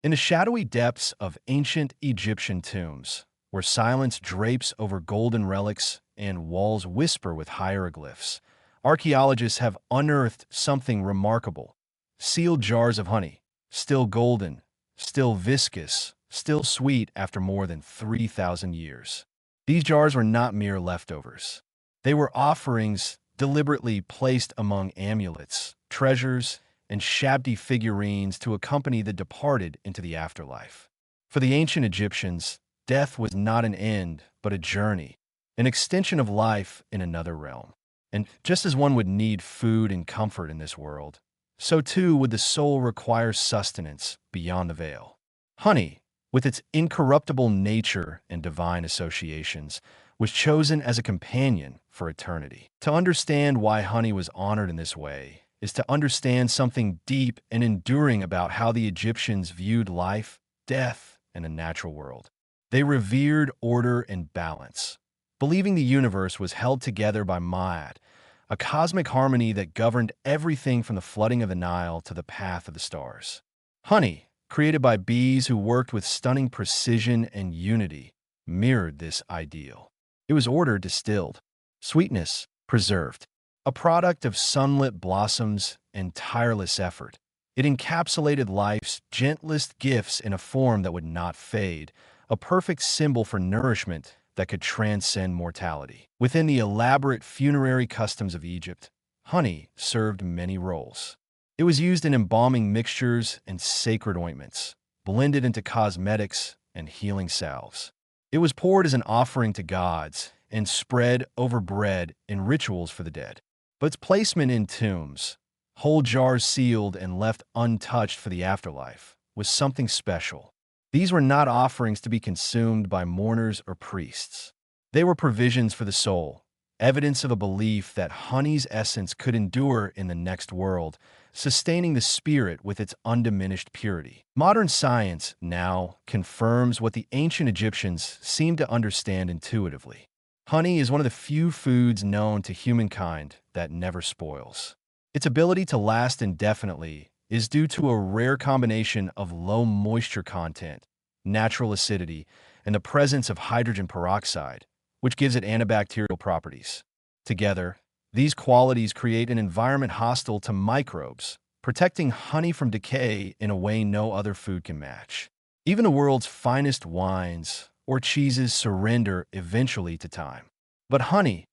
In the shadowy depths of ancient Egyptian tombs, where silence drapes over golden relics and walls whisper with hieroglyphs, archaeologists have unearthed something remarkable. Sealed jars of honey, still golden, still viscous, still sweet after more than 3,000 years. These jars were not mere leftovers. They were offerings deliberately placed among amulets, treasures, and shabby figurines to accompany the departed into the afterlife. For the ancient Egyptians, death was not an end, but a journey, an extension of life in another realm. And just as one would need food and comfort in this world, so too would the soul require sustenance beyond the veil. Honey, with its incorruptible nature and divine associations, was chosen as a companion for eternity. To understand why honey was honored in this way is to understand something deep and enduring about how the Egyptians viewed life, death, and the natural world. They revered order and balance, believing the universe was held together by Ma'at, a cosmic harmony that governed everything from the flooding of the Nile to the path of the stars. Honey, created by bees who worked with stunning precision and unity, mirrored this ideal. It was order distilled, sweetness preserved, a product of sunlit blossoms and tireless effort. It encapsulated life's gentlest gifts in a form that would not fade, a perfect symbol for nourishment that could transcend mortality. Within the elaborate funerary customs of Egypt, honey served many roles. It was used in embalming mixtures and sacred ointments, blended into cosmetics and healing salves. It was poured as an offering to gods and spread over bread in rituals for the dead. But its placement in tombs, whole jars sealed and left untouched for the afterlife, was something special. These were not offerings to be consumed by mourners or priests. They were provisions for the soul, evidence of a belief that honey's essence could endure in the next world, sustaining the spirit with its undiminished purity. Modern science now confirms what the ancient Egyptians seemed to understand intuitively. Honey is one of the few foods known to humankind that never spoils. Its ability to last indefinitely is due to a rare combination of low moisture content, natural acidity, and the presence of hydrogen peroxide, which gives it antibacterial properties. Together, these qualities create an environment hostile to microbes, protecting honey from decay in a way no other food can match. Even the world's finest wines or cheeses surrender eventually to time. But honey,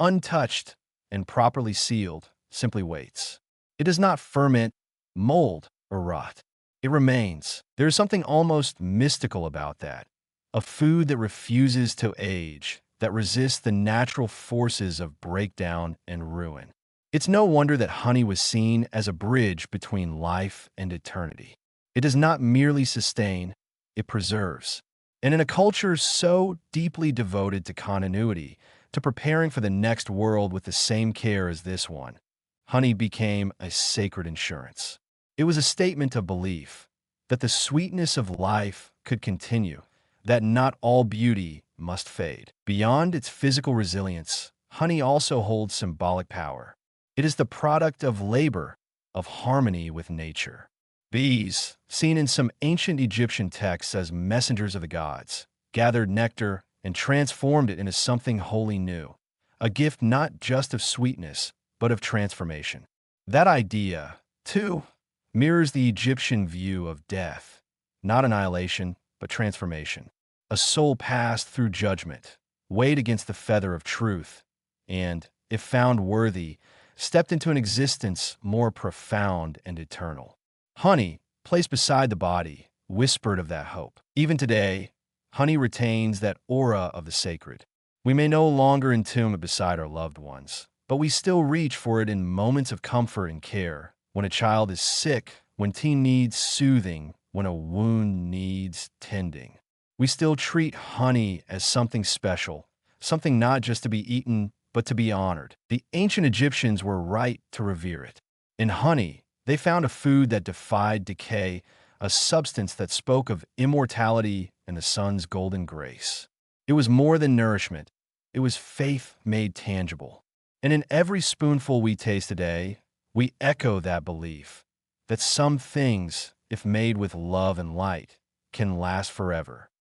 untouched and properly sealed, simply waits. It does not ferment, mold, or rot. It remains. There is something almost mystical about that. A food that refuses to age, that resists the natural forces of breakdown and ruin. It's no wonder that honey was seen as a bridge between life and eternity. It does not merely sustain, it preserves. And in a culture so deeply devoted to continuity, to preparing for the next world with the same care as this one, honey became a sacred insurance. It was a statement of belief that the sweetness of life could continue, that not all beauty must fade. Beyond its physical resilience, honey also holds symbolic power. It is the product of labor, of harmony with nature. Bees, seen in some ancient Egyptian texts as messengers of the gods, gathered nectar and transformed it into something wholly new, a gift not just of sweetness, but of transformation. That idea, too, mirrors the Egyptian view of death, not annihilation, but transformation. A soul passed through judgment, weighed against the feather of truth, and, if found worthy, stepped into an existence more profound and eternal. Honey, placed beside the body, whispered of that hope. Even today, honey retains that aura of the sacred. We may no longer entomb it beside our loved ones, but we still reach for it in moments of comfort and care, when a child is sick, when teen needs soothing, when a wound needs tending. We still treat honey as something special, something not just to be eaten, but to be honored. The ancient Egyptians were right to revere it. In honey, they found a food that defied decay, a substance that spoke of immortality and the sun's golden grace. It was more than nourishment. It was faith made tangible. And in every spoonful we taste today, we echo that belief that some things, if made with love and light, can last forever.